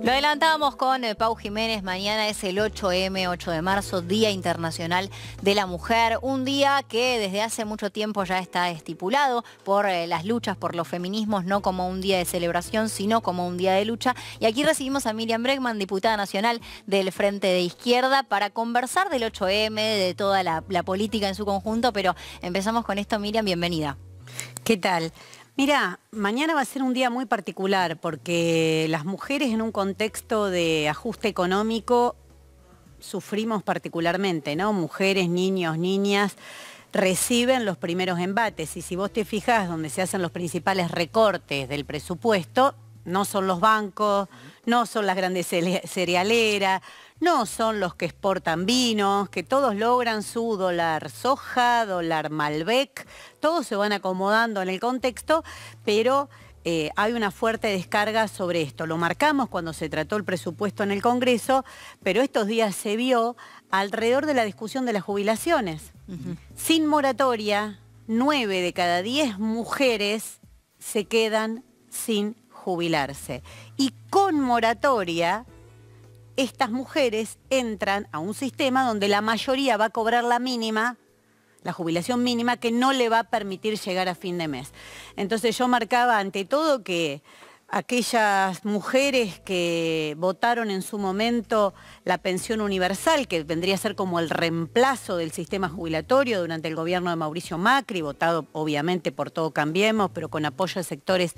Lo adelantábamos con Pau Jiménez, mañana es el 8M, 8 de marzo, Día Internacional de la Mujer, un día que desde hace mucho tiempo ya está estipulado por las luchas, por los feminismos, no como un día de celebración, sino como un día de lucha. Y aquí recibimos a Miriam Bregman, diputada nacional del Frente de Izquierda, para conversar del 8M, de toda la política en su conjunto, pero empezamos con esto. Miriam, bienvenida. ¿Qué tal? Mira, mañana va a ser un día muy particular porque las mujeres en un contexto de ajuste económico sufrimos particularmente, ¿no? Mujeres, niños, niñas reciben los primeros embates y si vos te fijás donde se hacen los principales recortes del presupuesto, no son los bancos, no son las grandes cerealeras, no son los que exportan vinos, que todos logran su dólar soja, dólar Malbec, todos se van acomodando en el contexto, pero hay una fuerte descarga sobre esto. Lo marcamos cuando se trató el presupuesto en el Congreso, pero estos días se vio alrededor de la discusión de las jubilaciones. Sin moratoria, 9 de cada 10 mujeres se quedan sin jubilarse. Y con moratoria, estas mujeres entran a un sistema donde la mayoría va a cobrar la mínima, la jubilación mínima, que no le va a permitir llegar a fin de mes. Entonces yo marcaba ante todo que aquellas mujeres que votaron en su momento la pensión universal, que vendría a ser como el reemplazo del sistema jubilatorio durante el gobierno de Mauricio Macri, votado obviamente por Todo Cambiemos, pero con apoyo de sectores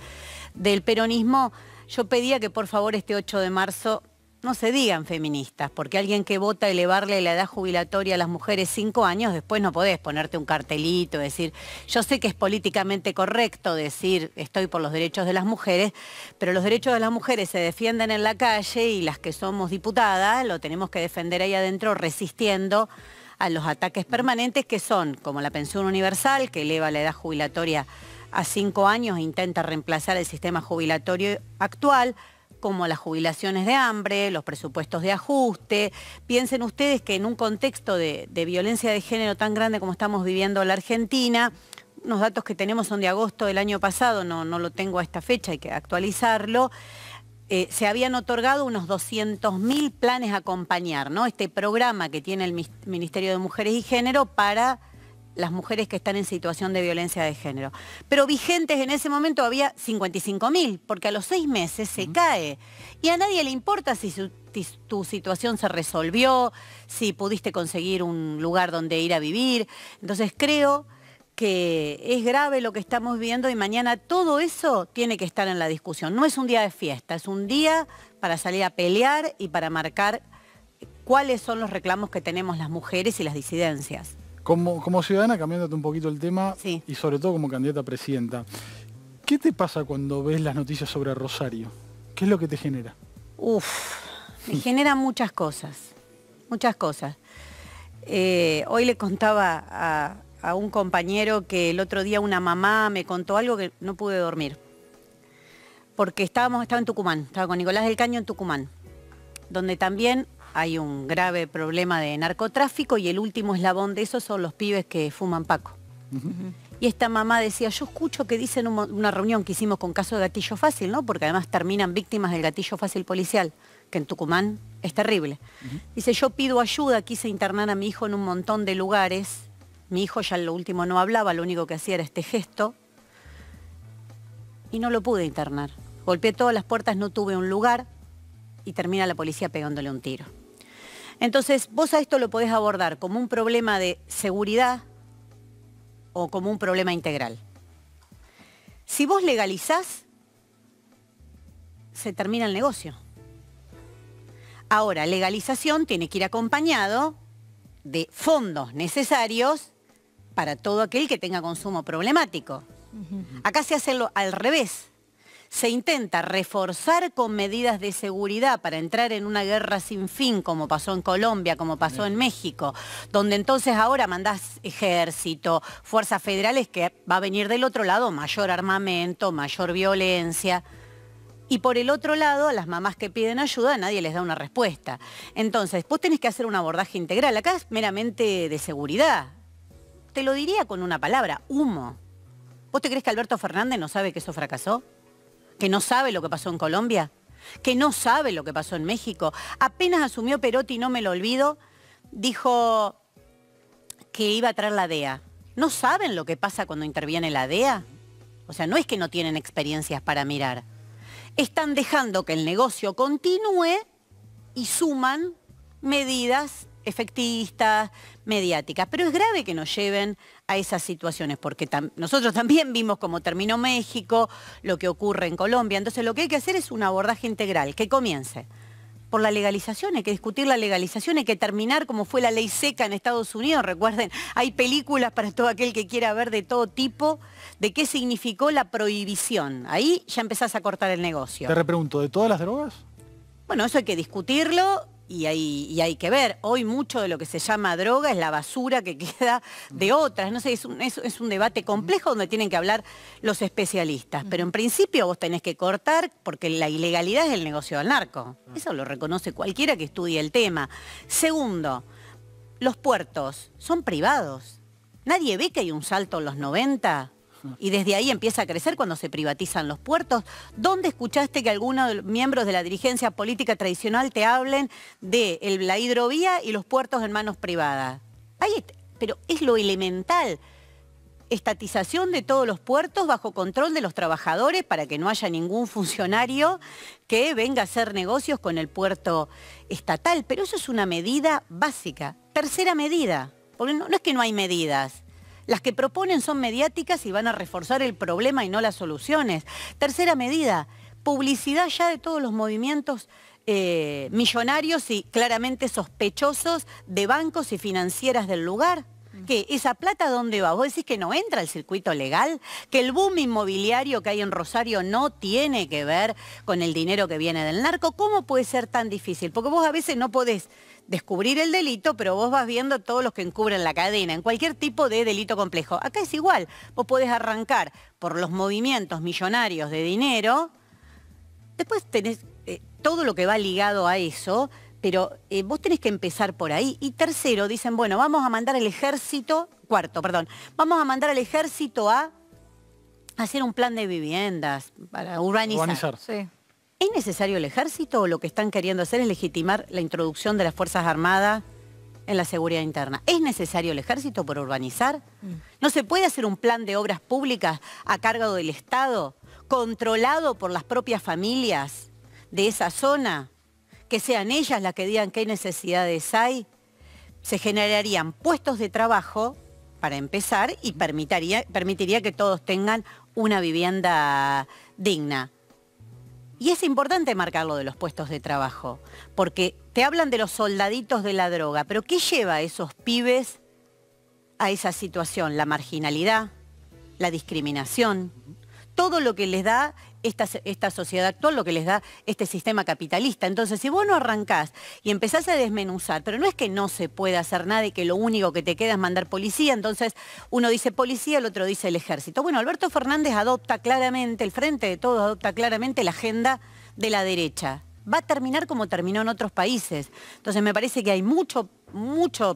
del peronismo, yo pedía que por favor este 8 de marzo no se digan feministas, porque alguien que vota elevarle la edad jubilatoria a las mujeres 5 años, después no podés ponerte un cartelito, decir, yo sé que es políticamente correcto decir estoy por los derechos de las mujeres, pero los derechos de las mujeres se defienden en la calle y las que somos diputadas lo tenemos que defender ahí adentro resistiendo a los ataques permanentes que son como la pensión universal, que eleva la edad jubilatoria a 5 años e intenta reemplazar el sistema jubilatorio actual, como las jubilaciones de hambre, los presupuestos de ajuste. Piensen ustedes que en un contexto de violencia de género tan grande como estamos viviendo en la Argentina, unos datos que tenemos son de agosto del año pasado, no lo tengo a esta fecha, hay que actualizarlo, se habían otorgado unos 200.000 planes a acompañar, ¿no? Este programa que tiene el Ministerio de Mujeres y Género para las mujeres que están en situación de violencia de género. Pero vigentes en ese momento había 55.000, porque a los 6 meses se cae. Y a nadie le importa si tu situación se resolvió, si pudiste conseguir un lugar donde ir a vivir. Entonces creo que es grave lo que estamos viendo y mañana todo eso tiene que estar en la discusión. No es un día de fiesta, es un día para salir a pelear y para marcar cuáles son los reclamos que tenemos las mujeres y las disidencias. Como ciudadana, cambiándote un poquito el tema, sí, y sobre todo como candidata a presidenta, ¿qué te pasa cuando ves las noticias sobre Rosario? ¿Qué es lo que te genera? Me generan muchas cosas, muchas cosas. Hoy le contaba a un compañero que el otro día una mamá me contó algo que no pude dormir. Porque estaba en Tucumán, estaba con Nicolás del Caño en Tucumán, donde también hay un grave problema de narcotráfico y el último eslabón de eso son los pibes que fuman paco. Y esta mamá decía, yo escucho que dicen una reunión que hicimos con caso de gatillo fácil, ¿no? Porque además terminan víctimas del gatillo fácil policial, que en Tucumán es terrible. Dice, yo pido ayuda, quise internar a mi hijo en un montón de lugares. Mi hijo ya lo último no hablaba, lo único que hacía era este gesto. Y no lo pude internar. Golpeé todas las puertas, no tuve un lugar y termina la policía pegándole un tiro. Entonces, vos a esto lo podés abordar como un problema de seguridad o como un problema integral. Si vos legalizás, se termina el negocio. Ahora, legalización tiene que ir acompañado de fondos necesarios para todo aquel que tenga consumo problemático. Acá se hace al revés. Se intenta reforzar con medidas de seguridad para entrar en una guerra sin fin, como pasó en Colombia, como pasó en México, donde entonces ahora mandás ejército, fuerzas federales, que va a venir del otro lado mayor armamento, mayor violencia. Y por el otro lado, a las mamás que piden ayuda, nadie les da una respuesta. Entonces, vos tenés que hacer un abordaje integral. Acá es meramente de seguridad. Te lo diría con una palabra, humo. ¿Vos te crees que Alberto Fernández no sabe que eso fracasó? ¿Que no sabe lo que pasó en Colombia? que no sabe lo que pasó en México. Apenas asumió Perotti, no me lo olvido, dijo que iba a traer la DEA. ¿No saben lo que pasa cuando interviene la DEA? O sea, no es que no tienen experiencias para mirar. Están dejando que el negocio continúe y suman medidas efectistas, mediáticas. Pero es grave que nos lleven a esas situaciones, porque nosotros también vimos cómo terminó México, lo que ocurre en Colombia. Entonces lo que hay que hacer es un abordaje integral, que comience por la legalización, hay que discutir la legalización, hay que terminar como fue la ley seca en Estados Unidos. Recuerden, hay películas para todo aquel que quiera ver de todo tipo, de qué significó la prohibición. Ahí ya empezás a cortar el negocio. Te repregunto, ¿de todas las drogas? Bueno, eso hay que discutirlo y hay que ver. Hoy mucho de lo que se llama droga es la basura que queda de otras. No sé, es un debate complejo donde tienen que hablar los especialistas. Pero en principio vos tenés que cortar porque la ilegalidad es el negocio del narco. Eso lo reconoce cualquiera que estudie el tema. Segundo, los puertos son privados. Nadie ve que hay un salto en los 90. Y desde ahí empieza a crecer cuando se privatizan los puertos. ¿Dónde escuchaste que algunos de los miembros de la dirigencia política tradicional te hablen de la hidrovía y los puertos en manos privadas? Pero es lo elemental. Estatización de todos los puertos bajo control de los trabajadores para que no haya ningún funcionario que venga a hacer negocios con el puerto estatal. Pero eso es una medida básica. Tercera medida, porque no es que no hay medidas. Las que proponen son mediáticas y van a reforzar el problema y no las soluciones. Tercera medida, publicidad ya de todos los movimientos millonarios y claramente sospechosos de bancos y financieras del lugar. ¿Qué? ¿Esa plata dónde va? ¿Vos decís que no entra al circuito legal? ¿Que el boom inmobiliario que hay en Rosario no tiene que ver con el dinero que viene del narco? ¿Cómo puede ser tan difícil? Porque vos a veces no podés descubrir el delito, pero vos vas viendo todos los que encubren la cadena, en cualquier tipo de delito complejo. Acá es igual, vos podés arrancar por los movimientos millonarios de dinero, después tenés todo lo que va ligado a eso, pero vos tenés que empezar por ahí. Y tercero, dicen, bueno, vamos a mandar al ejército, vamos a mandar al ejército a hacer un plan de viviendas para urbanizar. Sí. ¿Es necesario el ejército o lo que están queriendo hacer es legitimar la introducción de las Fuerzas Armadas en la seguridad interna? ¿Es necesario el ejército por urbanizar? ¿No se puede hacer un plan de obras públicas a cargo del Estado, controlado por las propias familias de esa zona? Que sean ellas las que digan qué necesidades hay. Se generarían puestos de trabajo, para empezar, y permitiría que todos tengan una vivienda digna. Y es importante marcar lo de los puestos de trabajo, porque te hablan de los soldaditos de la droga, pero ¿qué lleva a esos pibes a esa situación? La marginalidad, la discriminación, todo lo que les da esta sociedad actual, lo que les da este sistema capitalista. Entonces, si vos no arrancás y empezás a desmenuzar, pero no es que no se pueda hacer nada y que lo único que te queda es mandar policía, entonces uno dice policía, el otro dice el ejército. Bueno, Alberto Fernández adopta claramente, el Frente de Todos adopta claramente la agenda de la derecha. Va a terminar como terminó en otros países. Entonces me parece que hay mucho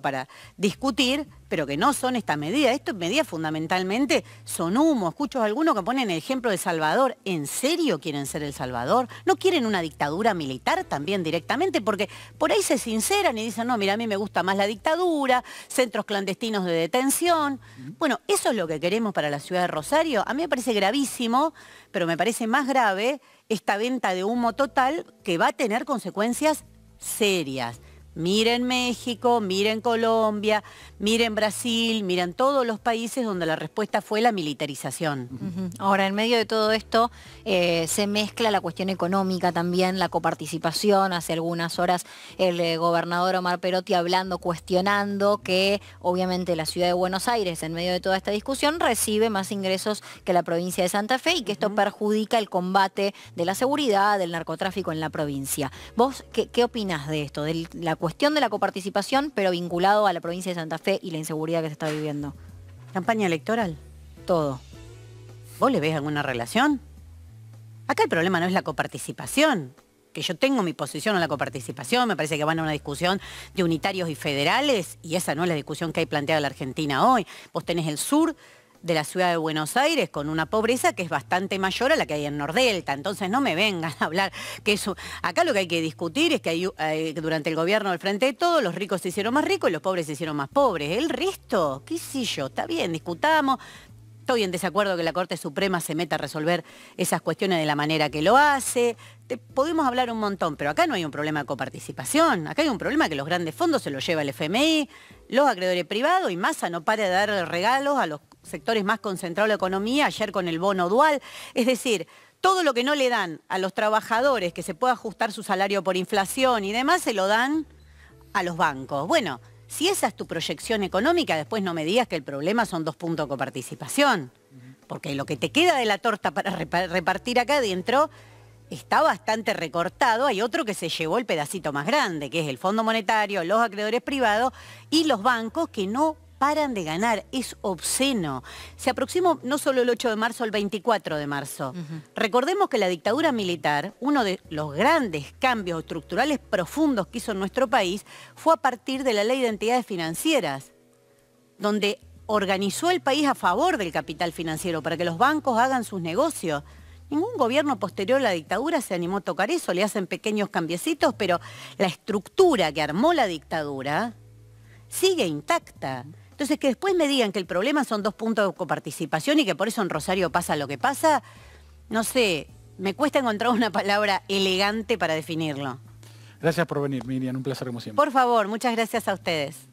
para discutir, pero que no son estas medidas. Estas medidas fundamentalmente son humo. Escucho a algunos que ponen el ejemplo de Salvador. ¿En serio quieren ser El Salvador? ¿No quieren una dictadura militar también directamente? Porque por ahí se sinceran y dicen, no, mira, a mí me gusta más la dictadura, centros clandestinos de detención. Bueno, eso es lo que queremos para la ciudad de Rosario. A mí me parece gravísimo, pero me parece más grave esta venta de humo total que va a tener consecuencias serias. Miren México, miren Colombia, miren Brasil, miren todos los países donde la respuesta fue la militarización. Ahora, en medio de todo esto, se mezcla la cuestión económica también, la coparticipación. Hace algunas horas el gobernador Omar Perotti hablando, cuestionando que obviamente la ciudad de Buenos Aires, en medio de toda esta discusión, recibe más ingresos que la provincia de Santa Fe y que esto perjudica el combate de la seguridad, del narcotráfico en la provincia. ¿Vos qué opinás de esto, de la cuestión de la coparticipación, pero vinculado a la provincia de Santa Fe y la inseguridad que se está viviendo? Campaña electoral, todo. ¿Vos le ves alguna relación? Acá el problema no es la coparticipación, que yo tengo mi posición en la coparticipación, me parece que van a una discusión de unitarios y federales, y esa no es la discusión que hay planteada en la Argentina hoy. Vos tenés el sur de la ciudad de Buenos Aires con una pobreza que es bastante mayor a la que hay en Nordelta. Entonces no me vengan a hablar que eso... Acá lo que hay que discutir es que durante el gobierno del Frente de Todos los ricos se hicieron más ricos y los pobres se hicieron más pobres. El resto, qué sé yo, está bien, discutamos. Estoy en desacuerdo que la Corte Suprema se meta a resolver esas cuestiones de la manera que lo hace. Podemos hablar un montón, pero acá no hay un problema de coparticipación. Acá hay un problema que los grandes fondos se los lleva el FMI, los acreedores privados, y Massa no para de dar regalos a los sectores más concentrados de la economía, ayer con el bono dual. Es decir, todo lo que no le dan a los trabajadores, que se pueda ajustar su salario por inflación y demás, se lo dan a los bancos. Bueno, si esa es tu proyección económica, después no me digas que el problema son 2 puntos de coparticipación. Porque lo que te queda de la torta para repartir acá adentro está bastante recortado. Hay otro que se llevó el pedacito más grande, que es el Fondo Monetario, los acreedores privados y los bancos, que no paran de ganar. Es obsceno. Se aproxima no solo el 8 de marzo, el 24 de marzo. Recordemos que la dictadura militar, uno de los grandes cambios estructurales profundos que hizo en nuestro país, fue a partir de la Ley de Entidades Financieras, donde organizó el país a favor del capital financiero para que los bancos hagan sus negocios. Ningún gobierno posterior a la dictadura se animó a tocar eso, le hacen pequeños cambiecitos, pero la estructura que armó la dictadura sigue intacta. Entonces, que después me digan que el problema son 2 puntos de coparticipación y que por eso en Rosario pasa lo que pasa, no sé, me cuesta encontrar una palabra elegante para definirlo. Gracias por venir, Miriam, un placer como siempre. Por favor, muchas gracias a ustedes.